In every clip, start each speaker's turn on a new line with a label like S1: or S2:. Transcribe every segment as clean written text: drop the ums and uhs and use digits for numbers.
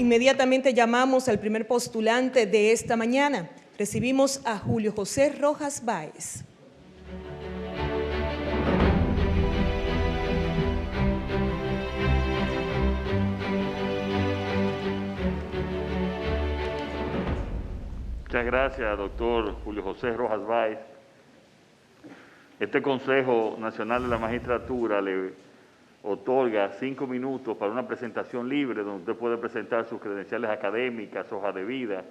S1: Inmediatamente llamamos al primer postulante de esta mañana. Recibimos a Julio José Rojas Báez.
S2: Muchas gracias, doctor Julio José Rojas Báez. Este Consejo Nacional de la Magistratura le otorga 5 minutos para una presentación libre donde usted puede presentar sus credenciales académicas, hoja de vida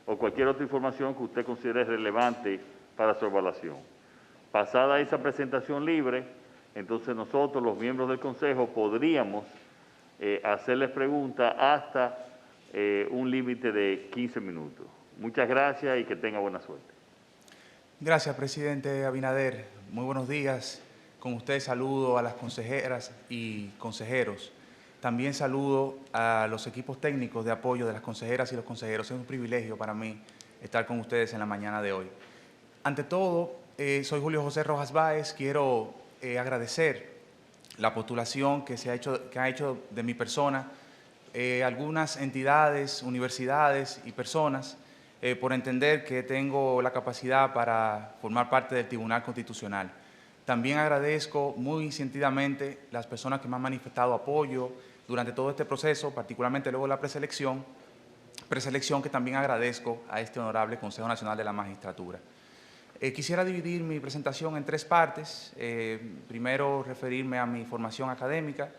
S2: o cualquier otra información que usted considere relevante para su evaluación. Pasada esa presentación libre, entonces nosotros, los miembros del Consejo, podríamos hacerles preguntas hasta un límite de 15 minutos. Muchas gracias y que tenga buena suerte.
S3: Gracias, presidente Abinader. Muy buenos días. Con usted saludo a las consejeras y consejeros. También saludo a los equipos técnicos de apoyo de las consejeras y los consejeros. Es un privilegio para mí estar con ustedes en la mañana de hoy. Ante todo, soy Julio José Rojas Báez. Quiero agradecer la postulación que ha hecho de mi persona algunas entidades, universidades y personas por entender que tengo la capacidad para formar parte del Tribunal Constitucional. También agradezco muy sentidamente las personas que me han manifestado apoyo durante todo este proceso, particularmente luego de la preselección que también agradezco a este honorable Consejo Nacional de la Magistratura. Quisiera dividir mi presentación en 3 partes. Primero, referirme a mi formación académica,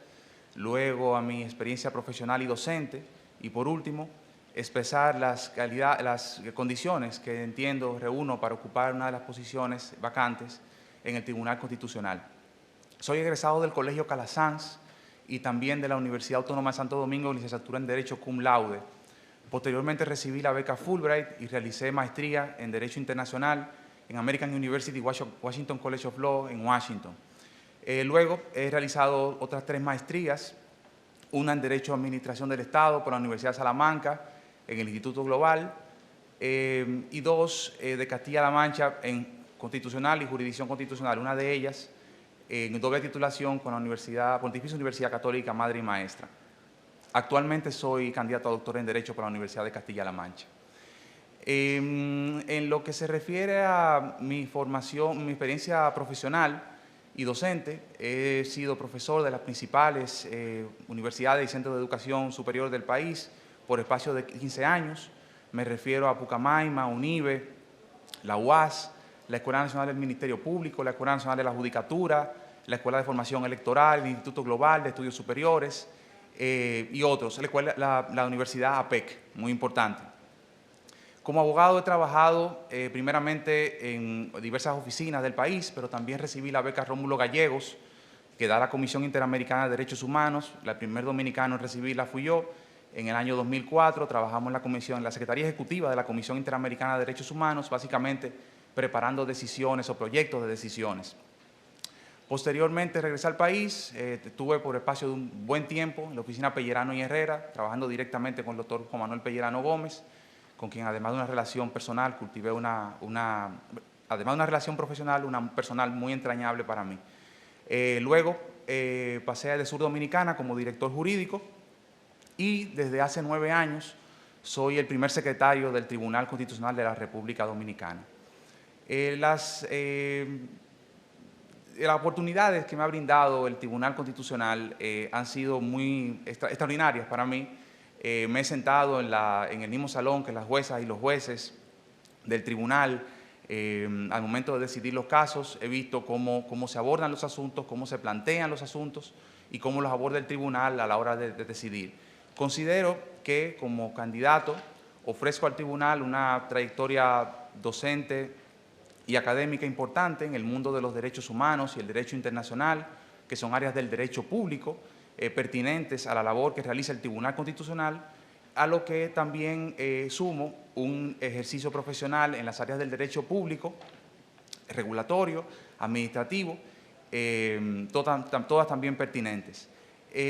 S3: luego a mi experiencia profesional y docente, y por último, expresar las condiciones que entiendo reúno para ocupar una de las posiciones vacantes en el Tribunal Constitucional. Soy egresado del Colegio Calasanz y también de la Universidad Autónoma de Santo Domingo, licenciatura en Derecho cum laude. Posteriormente recibí la beca Fulbright y realicé maestría en Derecho Internacional en American University Washington College of Law en Washington. Luego he realizado otras 3 maestrías, una en Derecho a Administración del Estado por la Universidad de Salamanca, en el Instituto Global, y 2 de Castilla-La Mancha en Constitucional y Jurisdicción Constitucional, una de ellas en doble titulación con la Pontificia Universidad Católica Madre y Maestra. Actualmente soy candidato a doctor en Derecho por la Universidad de Castilla-La Mancha. En lo que se refiere a mi formación, mi experiencia profesional y docente, he sido profesor de las principales universidades y centros de educación superior del país por espacio de 15 años. Me refiero a Pucamaima, UNIBE, la UAS, la Escuela Nacional del Ministerio Público, la Escuela Nacional de la Judicatura, la Escuela de Formación Electoral, el Instituto Global de Estudios Superiores y otros, la Universidad APEC, muy importante. Como abogado he trabajado primeramente en diversas oficinas del país, pero también recibí la beca Rómulo Gallegos, que da la Comisión Interamericana de Derechos Humanos. El primer dominicano en recibirla fui yo. En el año 2004 trabajamos en la Secretaría Ejecutiva de la Comisión Interamericana de Derechos Humanos, básicamente preparando decisiones o proyectos de decisiones. Posteriormente regresé al país, estuve por espacio de un buen tiempo en la oficina Pellerano y Herrera, trabajando directamente con el doctor Juan Manuel Pellerano Gómez, con quien además de una relación personal cultivé además de una relación profesional, una personal muy entrañable para mí. Luego pasé a de Sur Dominicana como director jurídico y desde hace 9 años soy el primer secretario del Tribunal Constitucional de la República Dominicana. Las oportunidades que me ha brindado el Tribunal Constitucional han sido muy extraordinarias para mí. Me he sentado en el mismo salón que las juezas y los jueces del tribunal. Al momento de decidir los casos, he visto cómo se abordan los asuntos, cómo se plantean los asuntos y cómo los aborda el tribunal a la hora de decidir. Considero que como candidato ofrezco al tribunal una trayectoria docente y académica importante en el mundo de los derechos humanos y el derecho internacional, que son áreas del derecho público, pertinentes a la labor que realiza el Tribunal Constitucional, a lo que también sumo un ejercicio profesional en las áreas del derecho público, regulatorio, administrativo, todas también pertinentes.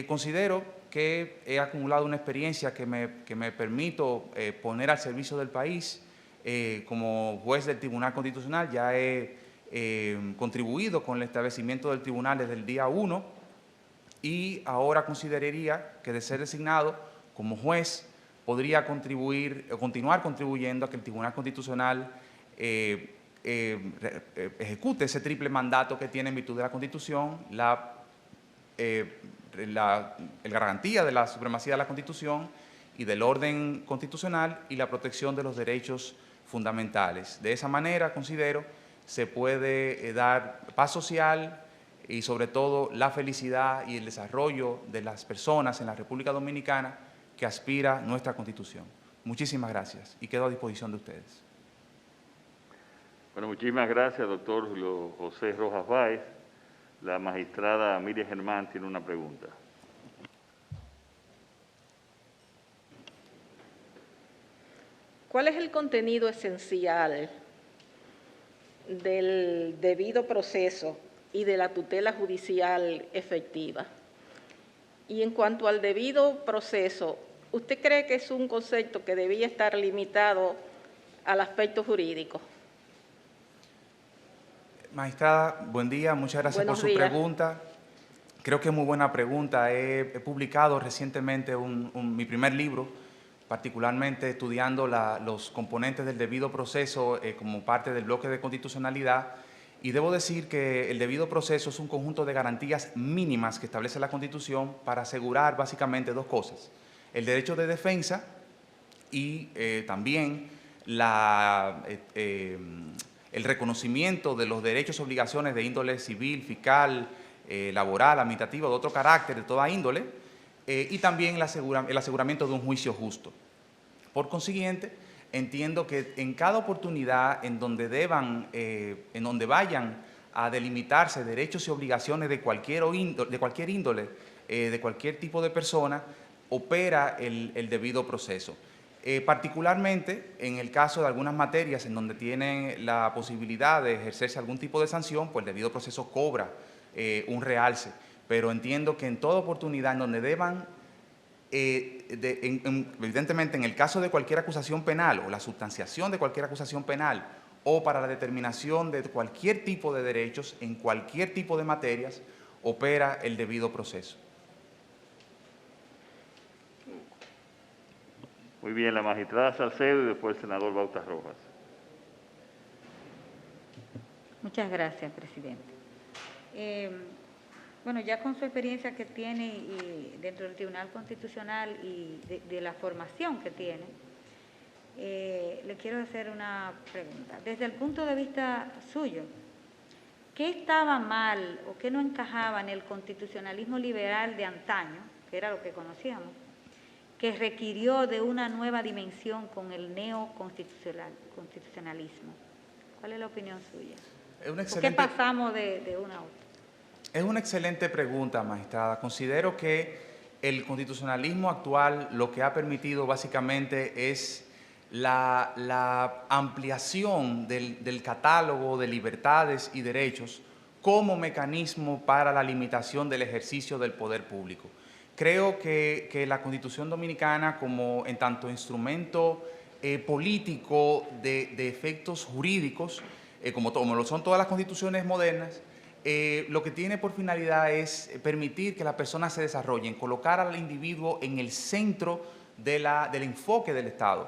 S3: Considero que he acumulado una experiencia que me permito poner al servicio del país. Como juez del Tribunal Constitucional ya he contribuido con el establecimiento del tribunal desde el día 1 y ahora consideraría que de ser designado como juez podría continuar contribuyendo a que el Tribunal Constitucional ejecute ese triple mandato que tiene en virtud de la Constitución, la garantía de la supremacía de la Constitución y del orden constitucional y la protección de los derechos fundamentales. De esa manera, considero, se puede dar paz social y, sobre todo, la felicidad y el desarrollo de las personas en la República Dominicana que aspira nuestra Constitución. Muchísimas gracias y quedo a disposición de ustedes.
S2: Bueno, muchísimas gracias, doctor Julio José Rojas Báez. La magistrada Miriam Germán tiene una pregunta.
S4: ¿Cuál es el contenido esencial del debido proceso y de la tutela judicial efectiva? Y en cuanto al debido proceso, ¿usted cree que es un concepto que debía estar limitado al aspecto jurídico?
S3: Magistrada, buen día, muchas gracias por su pregunta. Creo que es muy buena pregunta. He publicado recientemente mi primer libro, particularmente estudiando los componentes del debido proceso como parte del bloque de constitucionalidad. Y debo decir que el debido proceso es un conjunto de garantías mínimas que establece la Constitución para asegurar básicamente dos cosas: el derecho de defensa y también el reconocimiento de los derechos y obligaciones de índole civil, fiscal, laboral, administrativa, de otro carácter, de toda índole, y también el aseguramiento de un juicio justo. Por consiguiente, entiendo que en cada oportunidad en donde vayan a delimitarse derechos y obligaciones de cualquier índole, de cualquier tipo de persona, opera el debido proceso. Particularmente en el caso de algunas materias en donde tienen la posibilidad de ejercerse algún tipo de sanción, pues el debido proceso cobra un realce. Pero entiendo que en toda oportunidad en donde deban, evidentemente en el caso de cualquier acusación penal o la sustanciación de cualquier acusación penal o para la determinación de cualquier tipo de derechos en cualquier tipo de materias, opera el debido proceso.
S2: Muy bien, la magistrada Salcedo y después el senador Bautas Rojas.
S5: Muchas gracias, presidente. Bueno, ya con su experiencia que tiene dentro del Tribunal Constitucional y de la formación que tiene, le quiero hacer una pregunta. Desde el punto de vista suyo, ¿qué estaba mal o qué no encajaba en el constitucionalismo liberal de antaño, que era lo que conocíamos, que requirió de una nueva dimensión con el neoconstitucionalismo? ¿Cuál es la opinión suya? ¿Por qué pasamos de una a otra?
S3: Es una excelente pregunta, magistrada. Considero que el constitucionalismo actual lo que ha permitido básicamente es la ampliación del catálogo de libertades y derechos como mecanismo para la limitación del ejercicio del poder público. Creo que la Constitución Dominicana, como en tanto instrumento político de efectos jurídicos, como lo son todas las constituciones modernas, lo que tiene por finalidad es permitir que las personas se desarrollen, colocar al individuo en el centro del enfoque del Estado.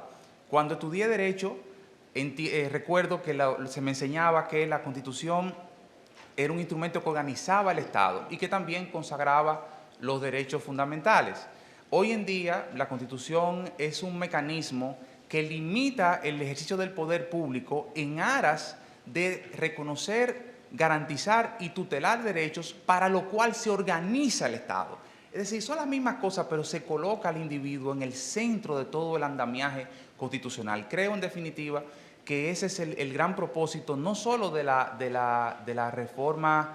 S3: Cuando estudié Derecho, recuerdo que se me enseñaba que la Constitución era un instrumento que organizaba el Estado y que también consagraba los derechos fundamentales. Hoy en día, la Constitución es un mecanismo que limita el ejercicio del poder público en aras de reconocer, garantizar y tutelar derechos, para lo cual se organiza el Estado. Es decir, son las mismas cosas, pero se coloca al individuo en el centro de todo el andamiaje constitucional. Creo, en definitiva, que ese es el gran propósito, no solo de las reformas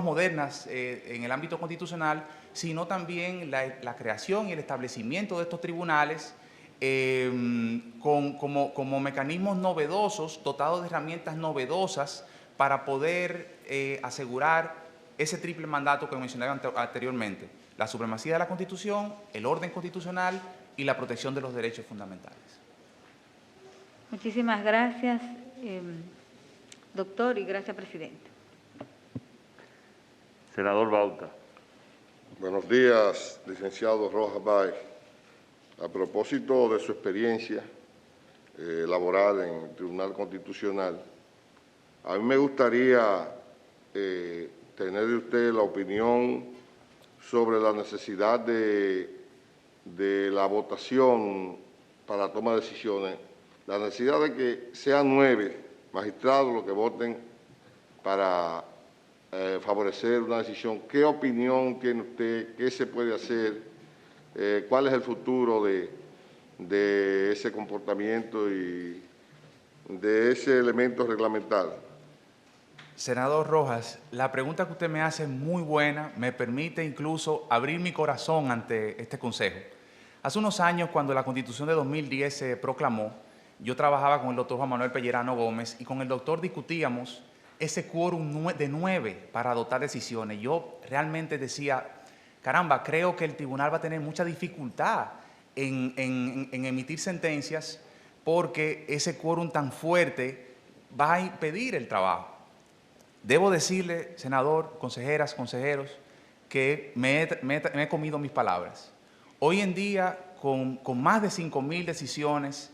S3: modernas en el ámbito constitucional, sino también la creación y el establecimiento de estos tribunales como mecanismos novedosos, dotados de herramientas novedosas para poder asegurar ese triple mandato que mencioné anteriormente: la supremacía de la Constitución, el orden constitucional y la protección de los derechos fundamentales.
S5: Muchísimas gracias, doctor, y gracias, presidente.
S2: Senador Bautas.
S6: Buenos días, licenciado Rojas Báez. A propósito de su experiencia laboral en el Tribunal Constitucional, a mí me gustaría tener de usted la opinión sobre la necesidad de la votación para la toma de decisiones, la necesidad de que sean 9 magistrados los que voten para favorecer una decisión. ¿Qué opinión tiene usted? ¿Qué se puede hacer? ¿Cuál es el futuro de ese comportamiento y de ese elemento reglamentario?
S3: Senador Rojas, la pregunta que usted me hace es muy buena, me permite incluso abrir mi corazón ante este consejo. Hace unos años, cuando la Constitución de 2010 se proclamó, yo trabajaba con el doctor Juan Manuel Pellerano Gómez y con el doctor discutíamos ese quórum de 9 para adoptar decisiones. Yo realmente decía, caramba, creo que el tribunal va a tener mucha dificultad en emitir sentencias porque ese quórum tan fuerte va a impedir el trabajo. Debo decirle, senador, consejeras, consejeros, que me he comido mis palabras. Hoy en día, con más de 5.000 decisiones,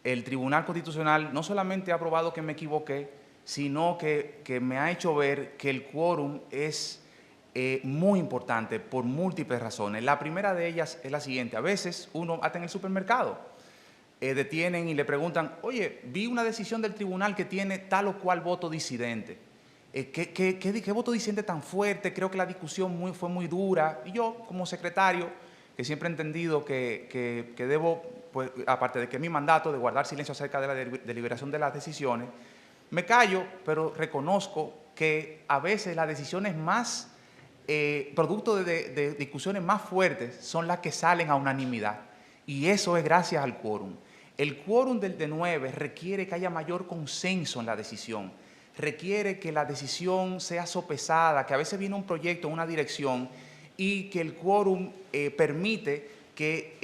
S3: el Tribunal Constitucional no solamente ha aprobado que me equivoqué, sino que me ha hecho ver que el quórum es muy importante por múltiples razones. La primera de ellas es la siguiente. A veces uno, hasta en el supermercado, detienen y le preguntan, oye, vi una decisión del tribunal que tiene tal o cual voto disidente. ¿Qué voto disidente tan fuerte? Creo que la discusión fue muy dura. Y yo, como secretario, que siempre he entendido que debo, pues, aparte de que es mi mandato de guardar silencio acerca de la deliberación de las decisiones, me callo, pero reconozco que a veces las decisiones más, producto de discusiones más fuertes, son las que salen a unanimidad. Y eso es gracias al quórum. El quórum de 9 requiere que haya mayor consenso en la decisión. Requiere que la decisión sea sopesada, que a veces viene un proyecto, una dirección, y que el quórum permite que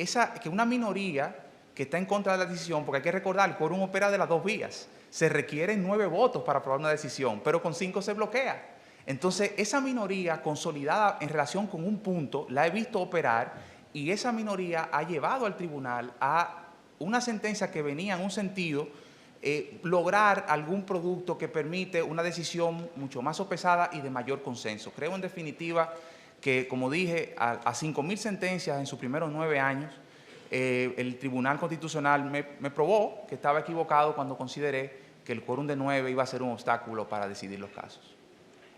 S3: una minoría que está en contra de la decisión, porque hay que recordar, el quórum opera de las dos vías, se requieren 9 votos para aprobar una decisión, pero con 5 se bloquea. Entonces, esa minoría consolidada en relación con un punto, la he visto operar, y esa minoría ha llevado al tribunal a una sentencia que venía en un sentido, lograr algún producto que permite una decisión mucho más sopesada y de mayor consenso. Creo, en definitiva, que, como dije, a 5.000 sentencias en sus primeros 9 años, el Tribunal Constitucional me probó que estaba equivocado cuando consideré que el quórum de 9 iba a ser un obstáculo para decidir los casos.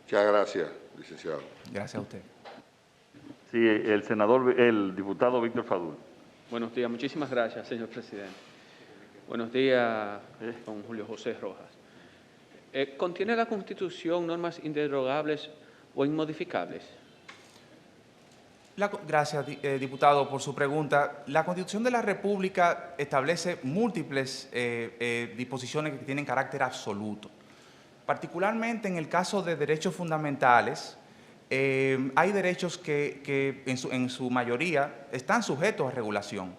S6: Muchas gracias, licenciado.
S3: Gracias a usted.
S2: Sí, el diputado Víctor Fadul.
S7: Buenos días, muchísimas gracias, señor presidente. Buenos días, don Julio José Rojas. ¿Contiene la Constitución normas inderogables o inmodificables?
S3: Gracias, diputado, por su pregunta. La Constitución de la República establece múltiples disposiciones que tienen carácter absoluto. Particularmente en el caso de derechos fundamentales, hay derechos que en su mayoría están sujetos a regulación,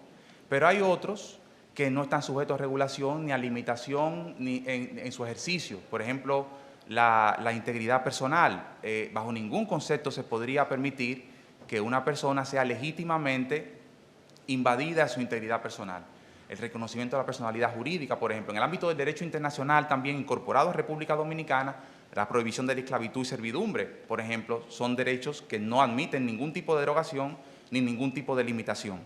S3: pero hay otros que no están sujetos a regulación ni a limitación ni en su ejercicio. Por ejemplo, la integridad personal. Bajo ningún concepto se podría permitir que una persona sea legítimamente invadida su integridad personal. El reconocimiento de la personalidad jurídica, por ejemplo. En el ámbito del derecho internacional, también incorporado a República Dominicana, la prohibición de la esclavitud y servidumbre, por ejemplo, son derechos que no admiten ningún tipo de derogación ni ningún tipo de limitación.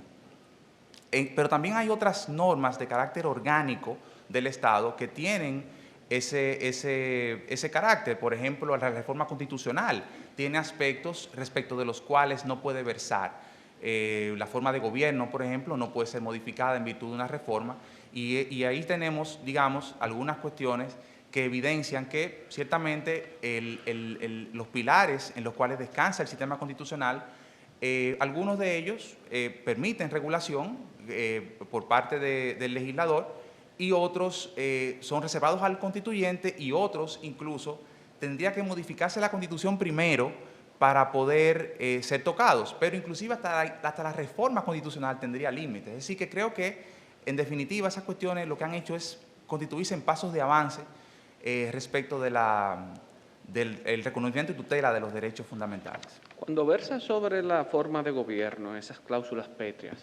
S3: Pero también hay otras normas de carácter orgánico del Estado que tienen ese carácter. Por ejemplo, la reforma constitucional tiene aspectos respecto de los cuales no puede versar. La forma de gobierno, por ejemplo, no puede ser modificada en virtud de una reforma. Y ahí tenemos, digamos, algunas cuestiones que evidencian que ciertamente los pilares en los cuales descansa el sistema constitucional, algunos de ellos permiten regulación por parte del legislador y otros son reservados al constituyente y otros incluso tendría que modificarse la Constitución primero para poder ser tocados, pero inclusive hasta la reforma constitucional tendría límites. Es decir, que creo que en definitiva esas cuestiones lo que han hecho es constituirse en pasos de avance respecto del reconocimiento y tutela de los derechos fundamentales.
S7: Cuando versa sobre la forma de gobierno, esas cláusulas pétreas,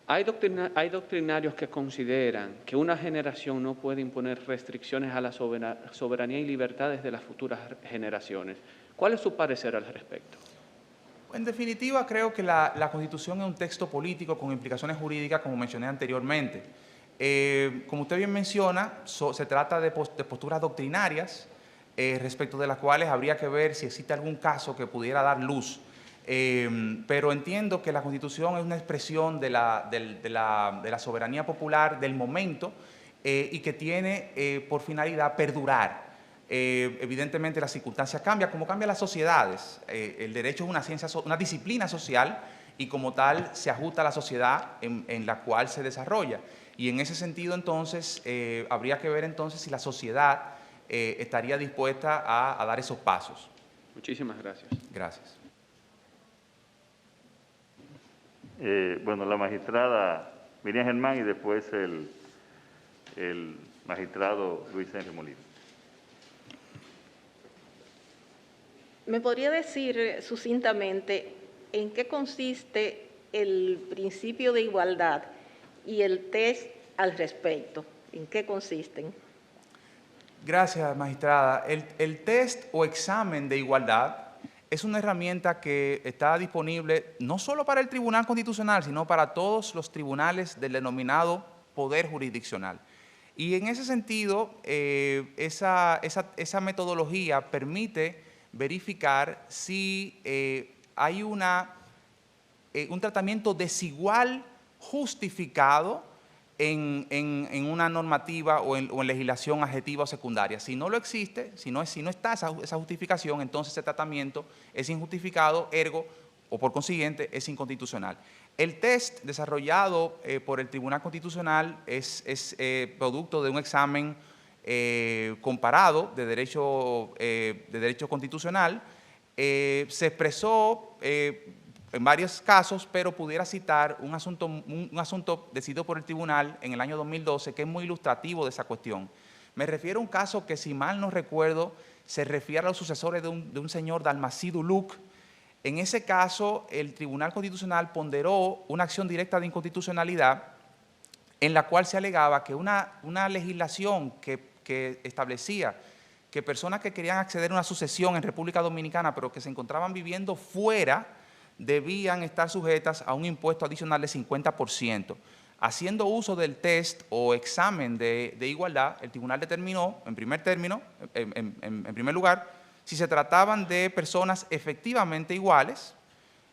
S7: Hay doctrinarios que consideran que una generación no puede imponer restricciones a la soberanía y libertades de las futuras generaciones. ¿Cuál es su parecer al respecto?
S3: En definitiva, creo que la Constitución es un texto político con implicaciones jurídicas, como mencioné anteriormente. Como usted bien menciona, se trata de posturas doctrinarias respecto de las cuales habría que ver si existe algún caso que pudiera dar luz. Pero entiendo que la Constitución es una expresión de la soberanía popular del momento y que tiene por finalidad perdurar. Evidentemente las circunstancias cambian, como cambian las sociedades. El derecho es una ciencia, una disciplina social y como tal se ajusta a la sociedad en la cual se desarrolla. Y en ese sentido entonces habría que ver entonces si la sociedad estaría dispuesta a dar esos pasos.
S7: Muchísimas gracias.
S3: Gracias.
S2: Bueno, la magistrada Miriam Germán y después el magistrado Luis Henry Molina.
S4: ¿Me podría decir sucintamente en qué consiste el principio de igualdad y el test al respecto? ¿En qué consisten?
S3: Gracias, magistrada. El test o examen de igualdad es una herramienta que está disponible no solo para el Tribunal Constitucional, sino para todos los tribunales del denominado Poder Jurisdiccional. Y en ese sentido, esa metodología permite verificar si hay un tratamiento desigual justificado en una normativa o en legislación adjetiva o secundaria. Si no lo existe, si no está esa justificación, entonces ese tratamiento es injustificado, ergo, o por consiguiente, es inconstitucional. El test desarrollado por el Tribunal Constitucional es producto de un examen comparado de derecho constitucional. Se expresó en varios casos, pero pudiera citar un asunto decidido por el tribunal en el año 2012 que es muy ilustrativo de esa cuestión. Me refiero a un caso que, si mal no recuerdo, se refiere a los sucesores de un señor Dalmacido Luc. En ese caso, el Tribunal Constitucional ponderó una acción directa de inconstitucionalidad en la cual se alegaba que una legislación que establecía que personas que querían acceder a una sucesión en República Dominicana, pero que se encontraban viviendo fuera, debían estar sujetas a un impuesto adicional de 50%. Haciendo uso del test o examen de igualdad, el tribunal determinó, en primer lugar, si se trataban de personas efectivamente iguales.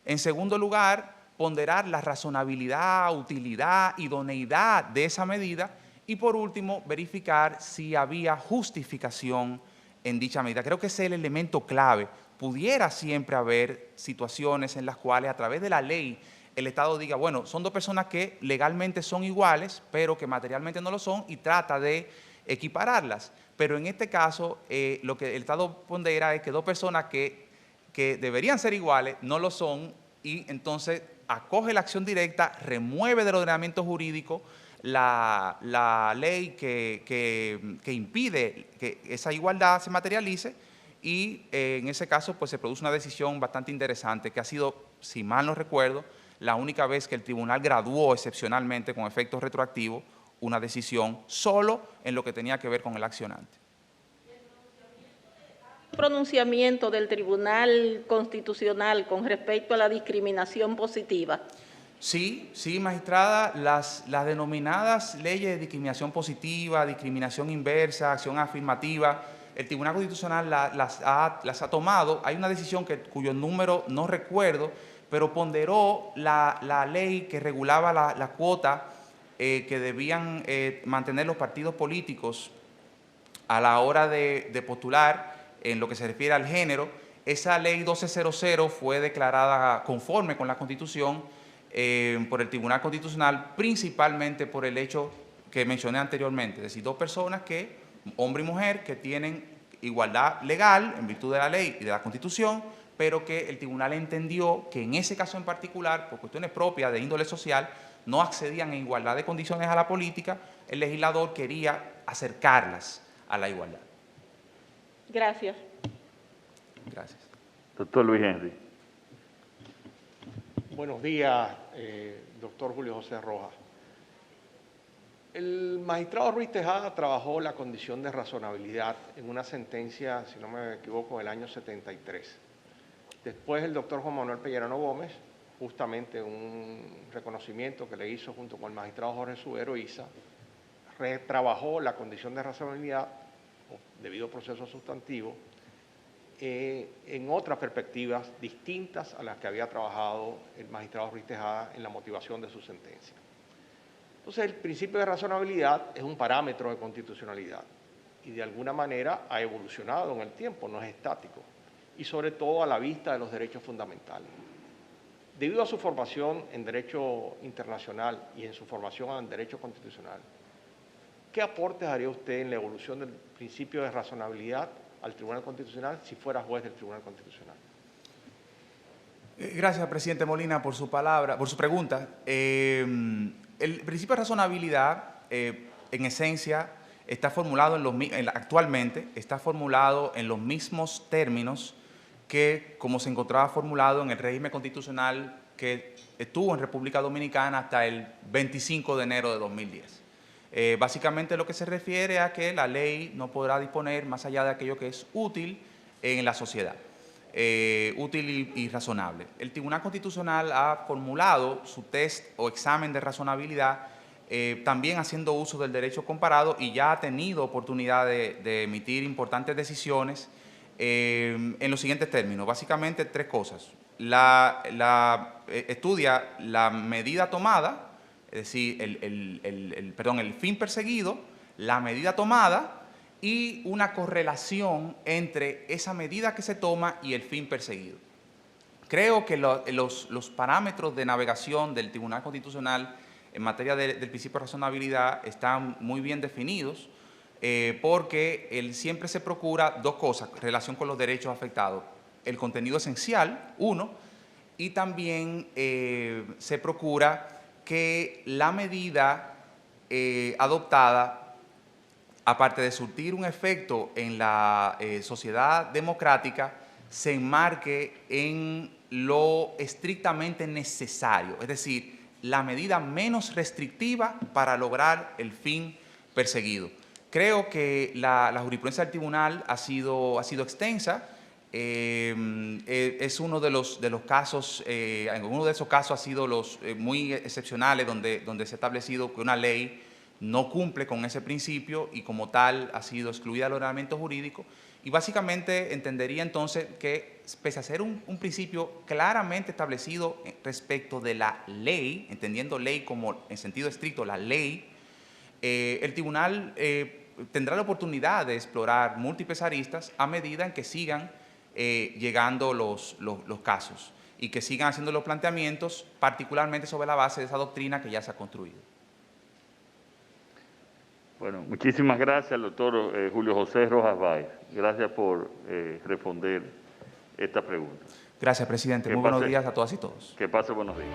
S3: En segundo lugar, ponderar la razonabilidad, utilidad, idoneidad de esa medida. Y por último, verificar si había justificación en dicha medida. Creo que ese es el elemento clave. Pudiera siempre haber situaciones en las cuales a través de la ley el Estado diga, bueno, son dos personas que legalmente son iguales, pero que materialmente no lo son y trata de equipararlas. Pero en este caso, lo que el Estado pondera es que dos personas que deberían ser iguales no lo son y entonces acoge la acción directa, remueve del ordenamiento jurídico la ley que impide que esa igualdad se materialice y en ese caso pues se produce una decisión bastante interesante que ha sido, si mal no recuerdo, la única vez que el tribunal graduó excepcionalmente con efectos retroactivos una decisión solo en lo que tenía que ver con el accionante.
S4: Pronunciamiento del Tribunal Constitucional con respecto a la discriminación positiva.
S3: Sí, magistrada, las denominadas leyes de discriminación positiva, discriminación inversa, acción afirmativa, el Tribunal Constitucional las ha tomado. Hay una decisión cuyo número no recuerdo, pero ponderó la ley que regulaba la cuota que debían mantener los partidos políticos a la hora de postular en lo que se refiere al género. Esa ley 1200 fue declarada conforme con la Constitución por el Tribunal Constitucional, principalmente por el hecho que mencioné anteriormente, es decir, dos personas hombre y mujer, que tienen igualdad legal en virtud de la ley y de la Constitución, pero que el tribunal entendió que en ese caso en particular, por cuestiones propias de índole social, no accedían en igualdad de condiciones a la política. El legislador quería acercarlas a la igualdad.
S4: Gracias.
S3: Gracias.
S2: Doctor Luis Henry.
S8: Buenos días, doctor Julio José Rojas. El magistrado Ruiz Tejada trabajó la condición de razonabilidad en una sentencia, si no me equivoco, del año 73. Después el doctor Juan Manuel Pellerano Gómez, justamente un reconocimiento que le hizo junto con el magistrado Jorge Subero Isa, retrabajó la condición de razonabilidad, debido a proceso sustantivo, en otras perspectivas distintas a las que había trabajado el magistrado Ruiz Tejada en la motivación de su sentencia. Entonces, el principio de razonabilidad es un parámetro de constitucionalidad y de alguna manera ha evolucionado en el tiempo, no es estático, y sobre todo a la vista de los derechos fundamentales. Debido a su formación en Derecho Internacional y en su formación en Derecho Constitucional, ¿qué aportes haría usted en la evolución del principio de razonabilidad al Tribunal Constitucional si fuera juez del Tribunal Constitucional?
S3: Gracias, presidente Molina, por su pregunta. El principio de razonabilidad, en esencia, está formulado actualmente está formulado en los mismos términos que como se encontraba formulado en el régimen constitucional que estuvo en República Dominicana hasta el 25 de enero de 2010. Básicamente lo que se refiere a que la ley no podrá disponer más allá de aquello que es útil en la sociedad, útil y razonable. El Tribunal Constitucional ha formulado su test o examen de razonabilidad también haciendo uso del derecho comparado y ya ha tenido oportunidad de emitir importantes decisiones en los siguientes términos. Básicamente tres cosas. Estudia la medida tomada, es decir, el fin perseguido, la medida tomada y una correlación entre esa medida que se toma y el fin perseguido. Creo que los parámetros de navegación del Tribunal Constitucional en materia del principio de razonabilidad están muy bien definidos porque siempre se procura dos cosas en relación con los derechos afectados. El contenido esencial, uno, y también se procura que la medida adoptada, aparte de surtir un efecto en la sociedad democrática, se enmarque en lo estrictamente necesario, es decir, la medida menos restrictiva para lograr el fin perseguido. Creo que la jurisprudencia del tribunal ha sido extensa. Es uno de los casos, uno de esos casos ha sido los muy excepcionales donde se ha establecido que una ley no cumple con ese principio y como tal ha sido excluida del ordenamiento jurídico. Y básicamente entendería entonces que pese a ser un principio claramente establecido respecto de la ley, entendiendo ley como en sentido estricto la ley, el tribunal tendrá la oportunidad de explorar múltiples aristas a medida en que sigan llegando los casos y que sigan haciendo los planteamientos, particularmente sobre la base de esa doctrina que ya se ha construido.
S2: Bueno, muchísimas gracias al doctor Julio José Rojas Báez. Gracias por responder esta pregunta.
S3: Gracias, presidente. Muy buenos días a todas y todos.
S2: Que pase buenos días.